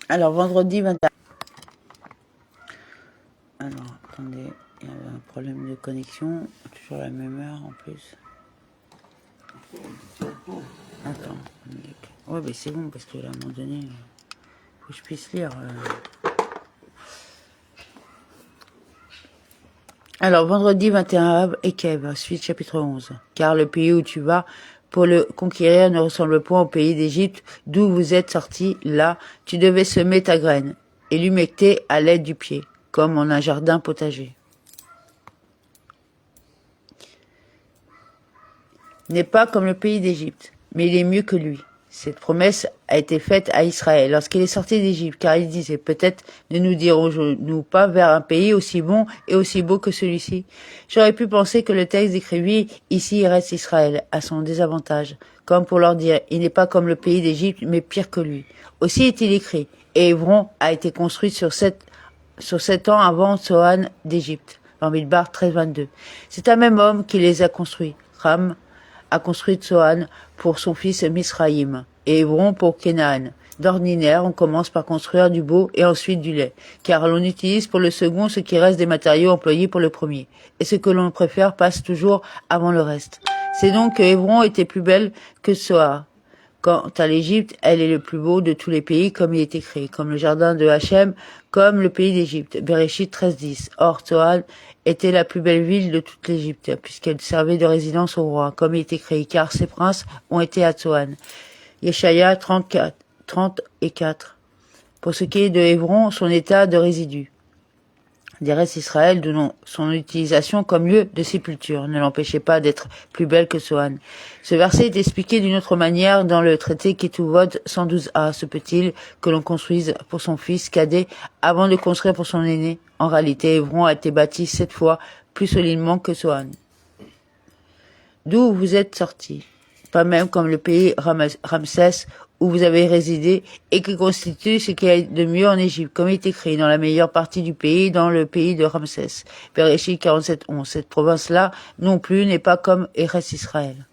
Alors, vendredi 21. Alors, attendez, il y avait un problème de connexion. Toujours la même heure en plus. Attends. Ouais, mais c'est bon parce que là, à un moment donné, faut que je puisse lire. Alors, vendredi 21 Av, Ekev, suite chapitre 11. Car le pays où tu vas pour le conquérir ne ressemble point au pays d'Égypte, d'où vous êtes sortis. Là, tu devais semer ta graine et l'humecter à l'aide du pied, comme en un jardin potager. Il n'est pas comme le pays d'Égypte, mais il est mieux que lui. Cette promesse a été faite à Israël lorsqu'il est sorti d'Égypte, car il disait, peut-être ne nous dirons-nous pas vers un pays aussi bon et aussi beau que celui-ci. J'aurais pu penser que le texte décrivit ici il reste Israël, à son désavantage, comme pour leur dire, il n'est pas comme le pays d'Égypte, mais pire que lui. Aussi est-il écrit, et Hébron a été construit sur 7 ans avant Sohan d'Égypte, dans Midbar 13-22. C'est un même homme qui les a construits, Ram, a construit Tsohan pour son fils Misraïm et Hébron pour Canaan. D'ordinaire, on commence par construire du beau et ensuite du lait, car l'on utilise pour le second ce qui reste des matériaux employés pour le premier, et ce que l'on préfère passe toujours avant le reste. C'est donc que Hébron était plus belle que Tsoar. Quant à l'Égypte, elle est le plus beau de tous les pays, comme il est écrit, comme le jardin de Hachem, comme le pays d'Égypte. Bereshit 13-10. Or, Tsohan était la plus belle ville de toute l'Égypte, puisqu'elle servait de résidence au roi, comme il est écrit, car ses princes ont été à Tsohan. Yeshaya 30 et 4. Pour ce qui est de Hébron, son état de résidu. Des restes Israël, dont son utilisation comme lieu de sépulture ne l'empêchait pas d'être plus belle que Sohan. Ce verset est expliqué d'une autre manière dans le traité Ketuvot 112a. Se peut-il que l'on construise pour son fils cadet avant de construire pour son aîné? En réalité, Hébron a été bâti 7 fois plus solidement que Sohan. D'où vous êtes sortis? Pas même comme le pays Ramsès où vous avez résidé et qui constitue ce qu'il y a de mieux en Égypte, comme il est écrit dans la meilleure partie du pays, dans le pays de Ramsès. Bereshit 47-11. Cette province-là, non plus, n'est pas comme Eretz Israël.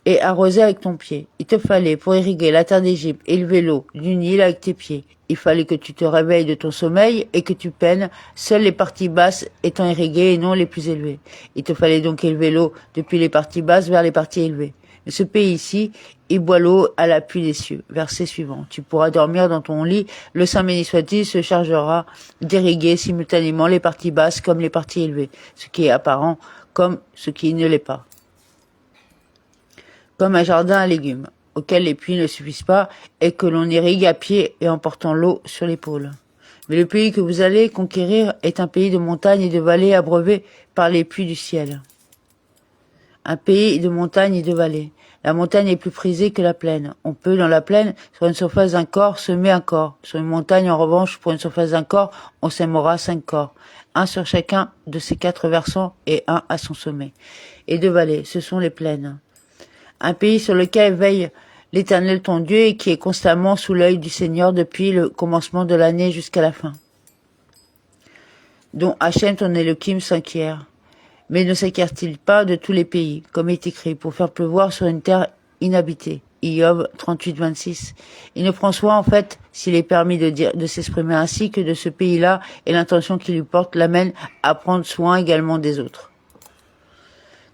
Et arroser avec ton pied. Il te fallait, pour irriguer la terre d'Égypte, élever l'eau du Nil avec tes pieds. Il fallait que tu te réveilles de ton sommeil et que tu peines, seules les parties basses étant irriguées et non les plus élevées. Il te fallait donc élever l'eau depuis les parties basses vers les parties élevées. Mais ce pays-ci, il boit l'eau à l'appui des cieux. Verset suivant. Tu pourras dormir dans ton lit, le Saint béni soit-il se chargera d'irriguer simultanément les parties basses comme les parties élevées, ce qui est apparent comme ce qui ne l'est pas. Comme un jardin à légumes, auquel les puits ne suffisent pas, et que l'on irrigue à pied et en portant l'eau sur l'épaule. Mais le pays que vous allez conquérir est un pays de montagnes et de vallées abreuvé par les puits du ciel. Un pays de montagnes et de vallées. La montagne est plus prisée que la plaine. On peut, dans la plaine, sur une surface d'un corps, semer un corps. Sur une montagne, en revanche, pour une surface d'un corps, on sèmera 5 corps. Un sur chacun de ces 4 versants et un à son sommet. Et de vallées, ce sont les plaines. Un pays sur lequel veille l'Éternel ton Dieu et qui est constamment sous l'œil du Seigneur depuis le commencement de l'année jusqu'à la fin. Dont Hachem ton Elohim s'inquiert. Mais ne s'inquiert-il pas de tous les pays, comme est écrit, pour faire pleuvoir sur une terre inhabitée? Iob 38-26. Il ne prend soin, en fait, s'il est permis de s'exprimer ainsi, que de ce pays-là, et l'intention qu'il lui porte l'amène à prendre soin également des autres.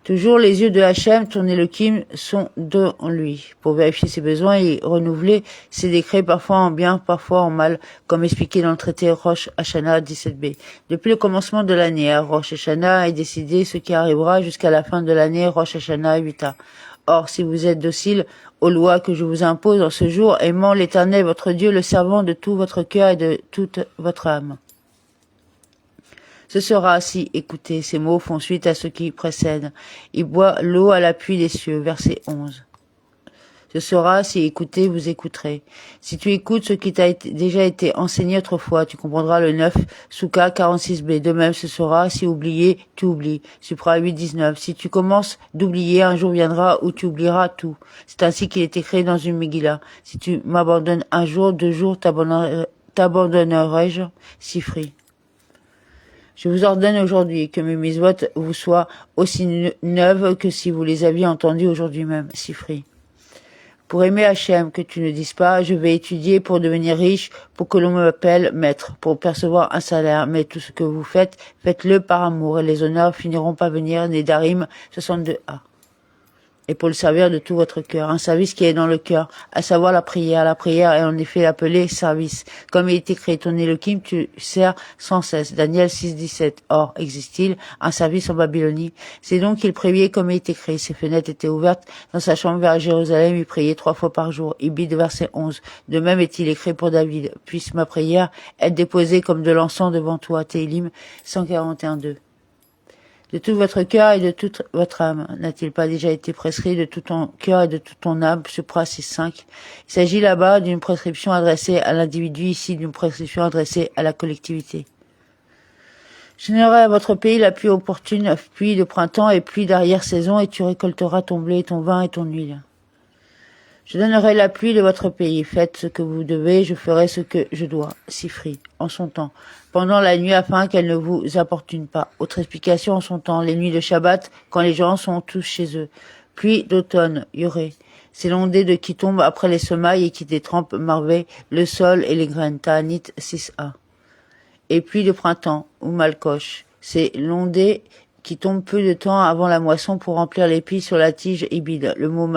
Toujours les yeux de Hachem, ton Elohim, sont devant lui, pour vérifier ses besoins et renouveler ses décrets, parfois en bien, parfois en mal, comme expliqué dans le traité Rosh Hashanah 17b. Depuis le commencement de l'année, Rosh Hashanah est décidé ce qui arrivera jusqu'à la fin de l'année, Rosh Hashanah 8a. Or, si vous êtes docile aux lois que je vous impose en ce jour, aimant l'Éternel votre Dieu, le servant de tout votre cœur et de toute votre âme. Ce sera ainsi, écoutez, ces mots font suite à ce qui précède. Il boit l'eau à l'appui des cieux, verset 11. Ce sera si, écoutez, vous écouterez. Si tu écoutes ce qui t'a déjà été enseigné autrefois, tu comprendras le 9, Souka 46b. De même, ce sera si oublié, tu oublies. Supra 8-19. Si tu commences d'oublier, un jour viendra où tu oublieras tout. C'est ainsi qu'il est écrit dans une Megillah. Si tu m'abandonnes un jour, 2 jours, t'abandonnerai-je, Sifri. Je vous ordonne aujourd'hui que mes mitzvot vous soient aussi neuves que si vous les aviez entendues aujourd'hui même, Sifri. Pour aimer Hachem, que tu ne dises pas, je vais étudier pour devenir riche, pour que l'on m'appelle maître, pour percevoir un salaire. Mais tout ce que vous faites, faites-le par amour, et les honneurs finiront par venir. Nédarim 62a. Et pour le servir de tout votre cœur, un service qui est dans le cœur, à savoir la prière. La prière est en effet appelée service. Comme il est écrit, ton Elohim, tu sers sans cesse. Daniel 6,17. Or, existe-t-il un service en Babylonie? C'est donc qu'il priait comme il est écrit. Ses fenêtres étaient ouvertes dans sa chambre vers Jérusalem. Il priait 3 fois par jour. Ibid, verset 11. De même est-il écrit pour David. Puisse ma prière être déposée comme de l'encens devant toi. Télim 141,2. De tout votre cœur et de toute votre âme. N'a-t-il pas déjà été prescrit de tout ton cœur et de toute ton âme, Supra 6.5? Il s'agit là-bas d'une prescription adressée à l'individu, ici d'une prescription adressée à la collectivité. Je donnerai à votre pays la pluie opportune, pluie de printemps et pluie d'arrière-saison, et tu récolteras ton blé, ton vin et ton huile. Je donnerai la pluie de votre pays. Faites ce que vous devez, je ferai ce que je dois. Sifri, en son temps. Pendant la nuit, afin qu'elle ne vous importune pas. Autre explication en son temps. Les nuits de Shabbat, quand les gens sont tous chez eux. Pluie d'automne, Yoré. C'est l'ondée de qui tombe après les semailles et qui détrempe Marvé, le sol et les graines. Ta'anit 6a. Et pluie de printemps, ou Malkoche. C'est l'ondée qui tombe peu de temps avant la moisson pour remplir l'épi sur la tige ibide. Le mot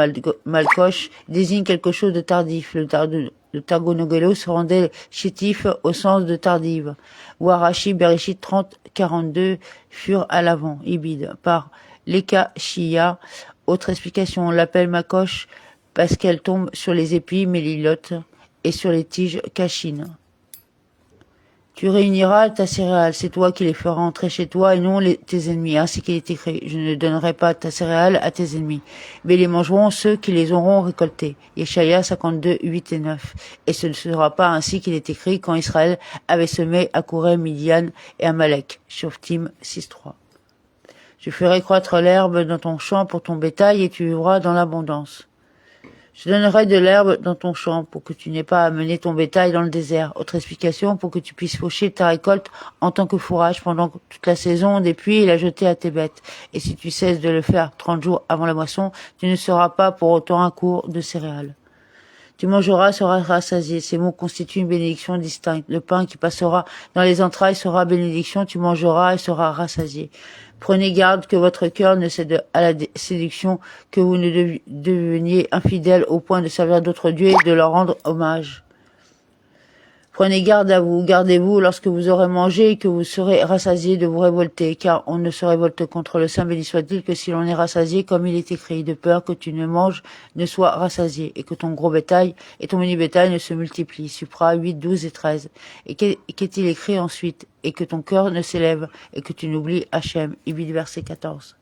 malcoche désigne quelque chose de tardif. Le Targonogelo se rendait chétif au sens de tardive. Warashi, Bereshit 30, 42 furent à l'avant, ibide. Par Leka Shia, autre explication, on l'appelle makoche parce qu'elle tombe sur les épis mélilotes et sur les tiges cachines. Tu réuniras ta céréale, c'est toi qui les feras entrer chez toi et non tes ennemis, ainsi qu'il est écrit. Je ne donnerai pas ta céréale à tes ennemis, mais les mangeront ceux qui les auront récoltés. Yeshaya 52, 8 et 9. Et ce ne sera pas ainsi qu'il est écrit quand Israël avait semé à Koré, Midian et Amalek. Shoftim 6, 3. Je ferai croître l'herbe dans ton champ pour ton bétail et tu vivras dans l'abondance. Je donnerai de l'herbe dans ton champ pour que tu n'aies pas à mener ton bétail dans le désert. Autre explication, pour que tu puisses faucher ta récolte en tant que fourrage pendant toute la saison des pluies et la jeter à tes bêtes. Et si tu cesses de le faire 30 jours avant la moisson, tu ne seras pas pour autant un cours de céréales. Tu mangeras, seras rassasié. Ces mots constituent une bénédiction distincte. Le pain qui passera dans les entrailles sera bénédiction, tu mangeras et seras rassasié. Prenez garde que votre cœur ne cède à la séduction, que vous ne deveniez infidèles au point de servir d'autres dieux et de leur rendre hommage. Prenez garde à vous, gardez-vous lorsque vous aurez mangé et que vous serez rassasiés de vous révolter, car on ne se révolte contre le Saint béni soit-il que si l'on est rassasié comme il est écrit, de peur que tu ne manges, ne sois rassasié, et que ton gros bétail et ton menu bétail ne se multiplient. Supra 8, 12 et 13. Et qu'est-il écrit ensuite? Et que ton cœur ne s'élève, et que tu n'oublies Hachem. Ibid verset 14.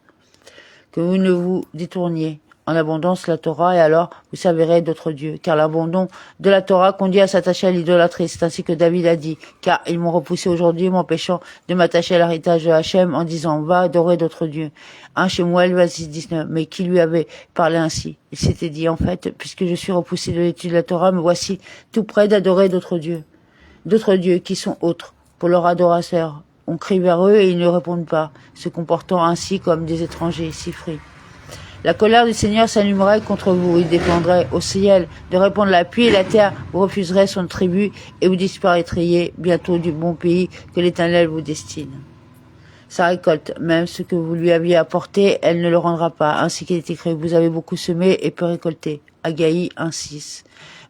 Que vous ne vous détourniez en abondance la Torah, et alors vous servirez d'autres dieux. Car l'abandon de la Torah conduit à s'attacher à l'idolâtrie. C'est ainsi que David a dit, car ils m'ont repoussé aujourd'hui, m'empêchant de m'attacher à l'héritage de Hachem en disant, va adorer d'autres dieux. 1 Shemuel, verset 19. Mais qui lui avait parlé ainsi? Il s'était dit, en fait, puisque je suis repoussé de l'étude de la Torah, me voici tout près d'adorer d'autres dieux. D'autres dieux qui sont autres pour leurs adorateurs. On crie vers eux et ils ne répondent pas, se comportant ainsi comme des étrangers, Sifri. La colère du Seigneur s'allumerait contre vous, il dépendrait au ciel de répandre la pluie et la terre vous refuserait son tribut et vous disparaîtriez bientôt du bon pays que l'Éternel vous destine. Sa récolte, même ce que vous lui aviez apporté, elle ne le rendra pas, ainsi qu'il est écrit, vous avez beaucoup semé et peu récolté. Agaï 1,6.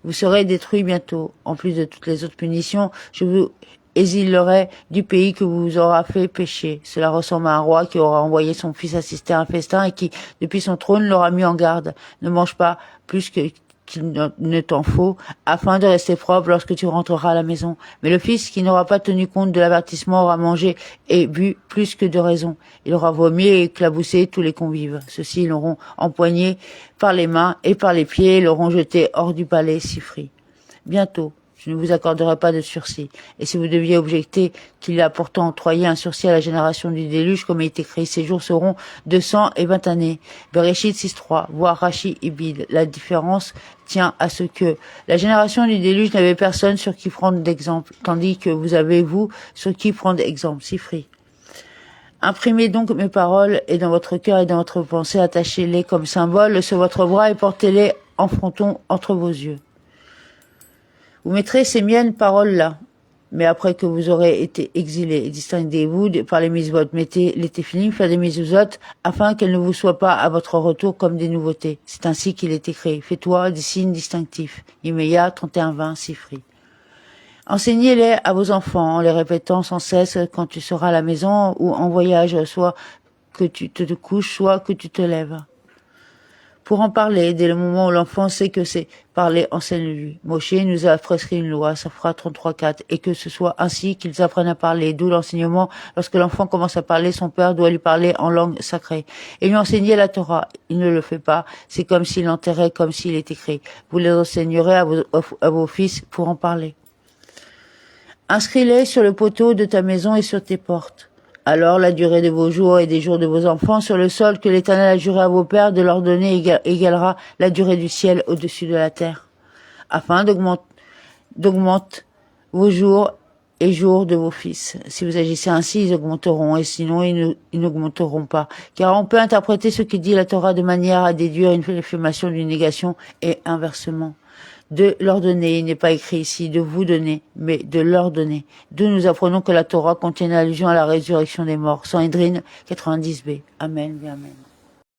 Vous serez détruits bientôt. En plus de toutes les autres punitions, je vous exilerai du pays que vous aura fait pécher. Cela ressemble à un roi qui aura envoyé son fils assister à un festin et qui, depuis son trône, l'aura mis en garde. Ne mange pas plus qu'il ne t'en faut, afin de rester propre lorsque tu rentreras à la maison. Mais le fils qui n'aura pas tenu compte de l'avertissement aura mangé et bu plus que de raison. Il aura vomi et éclaboussé tous les convives. Ceux-ci l'auront empoigné par les mains et par les pieds et l'auront jeté hors du palais, Sifri. Bientôt, je ne vous accorderai pas de sursis. Et si vous deviez objecter qu'il a pourtant octroyé un sursis à la génération du déluge, comme il est écrit, ces jours seront 220 années. Bereshit 6.3, voire Rashi Ibid. La différence tient à ce que la génération du déluge n'avait personne sur qui prendre d'exemple, tandis que vous avez, vous, sur qui prendre exemple. Sifri. Imprimez donc mes paroles et dans votre cœur et dans votre pensée, attachez-les comme symbole sur votre bras et portez-les enfrontons entre vos yeux. Vous mettrez ces miennes paroles-là, mais après que vous aurez été exilés, distinguez-vous par les mitzvot, mettez les téphilim, faire des mezuzot, afin qu'elles ne vous soient pas à votre retour comme des nouveautés. C'est ainsi qu'il est écrit. Fais-toi des signes distinctifs. Yéméia 31-20, Sifri. Enseignez-les à vos enfants en les répétant sans cesse quand tu seras à la maison ou en voyage, soit que tu te couches, soit que tu te lèves. Pour en parler, dès le moment où l'enfant sait que c'est parler, enseigne-lui. Moshe nous a prescrit une loi, Safra 33-4, et que ce soit ainsi qu'ils apprennent à parler, d'où l'enseignement. Lorsque l'enfant commence à parler, son père doit lui parler en langue sacrée. Et lui enseigner la Torah. Il ne le fait pas, c'est comme s'il l'enterrait, comme s'il est écrit. Vous les enseignerez à vos fils pour en parler. Inscris-les sur le poteau de ta maison et sur tes portes. Alors la durée de vos jours et des jours de vos enfants sur le sol que l'Éternel a juré à vos pères de leur donner égalera la durée du ciel au-dessus de la terre, afin d'augmenter vos jours et jours de vos fils. Si vous agissez ainsi, ils augmenteront, et sinon ils n'augmenteront pas. Car on peut interpréter ce que dit la Torah de manière à déduire une affirmation d'une négation et inversement. De leur donner, il n'est pas écrit ici de vous donner, mais de leur donner. D'où nous apprenons que la Torah contient une allusion à la résurrection des morts. Sanhédrin 90b. Amen, amen.